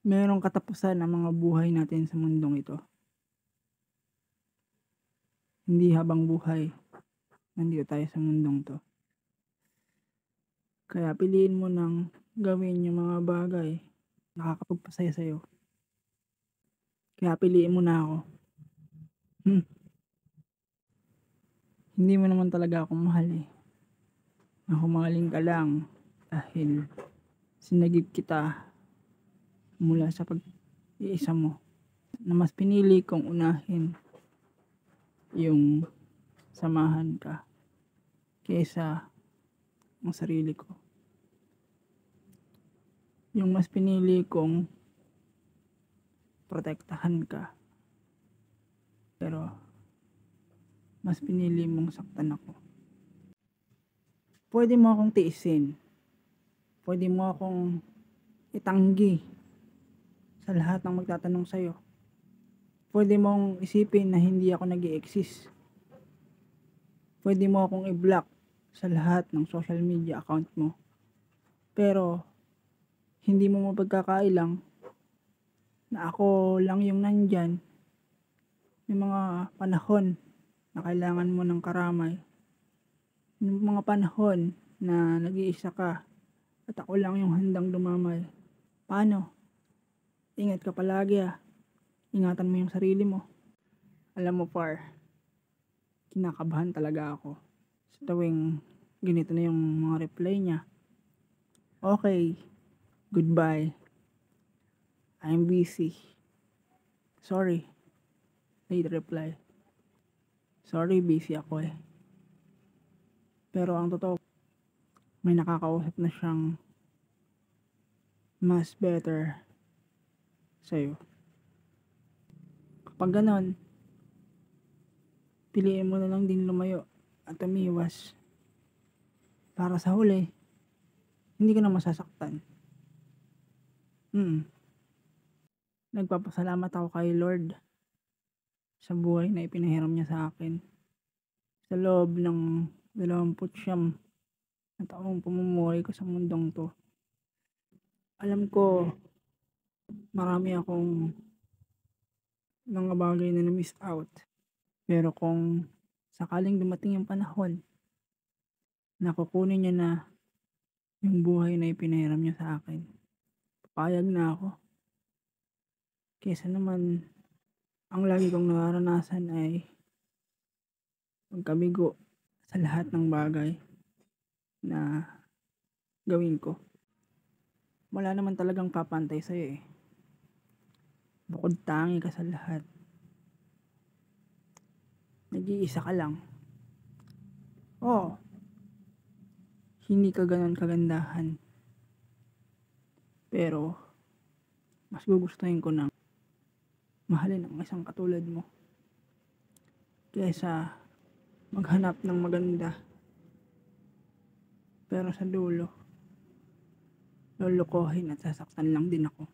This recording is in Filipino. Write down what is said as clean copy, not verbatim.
Merong katapusan ang mga buhay natin sa mundong ito. Hindi habang buhay, nandito tayo sa mundong 'to. Kaya piliin mo ng gawin yung mga bagay na nakakapagpasaya sa'yo. Kaya piliin mo na ako. Hmm, Hindi mo naman talaga ako mahal, eh. Nahumaling ka lang dahil sinagip kita mula sa pag-iisa mo, na mas pinili kong unahin yung samahan ka kaysa ang sarili ko. Yung mas pinili kong protektahan ka, pero mas pinili mong saktan ako. Puwede mo akong tiisin, puwede mo akong itanggi sa lahat ng magtatanong sa'yo. Puwede mong isipin na hindi ako nag-e-exist. Puwede mo akong i-block sa lahat ng social media account mo. Pero hindi mo mapagkakailang na ako lang yung nandiyan yung mga panahon na kailangan mo ng karamay. Yung mga panahon na nag-iisa ka at ako lang yung handang dumamay. Paano? Ingat ka palagi, ah. Ingatan mo yung sarili mo. Alam mo, par, kinakabahan talaga ako sa tuwing ganito na yung mga reply niya. Okay, goodbye. I'm busy. Sorry, late reply. Sorry, busy ako eh. Pero ang totoo, may nakakausap na siyang mas better sa'yo. Kapag ganon, piliin mo na lang din lumayo at umiwas para sa huli, hindi ka na masasaktan. Nagpapasalamat ako kay Lord sa buhay na ipinahiram niya sa akin. Sa loob ng 29 na taong pamumuhay ko sa mundong to. Alam ko, marami akong mga bagay na na-miss out. Pero kung sakaling dumating yung panahon na kukunin niya na yung buhay na ipinahiram niya sa akin, papayag na ako. Kesa naman, ang lagi kong nararanasan ay pagkabigo sa lahat ng bagay na gawin ko. Wala naman talagang papantay sa'yo, eh. Bukod tangi ka sa lahat. Nag-iisa ka lang. Oo, hindi ka ganon kagandahan. Pero, mas gugustuhin ko na mahalin ang isang katulad mo kaysa maghanap ng maganda pero sa dulo lolokohin at sasaktan lang din ako.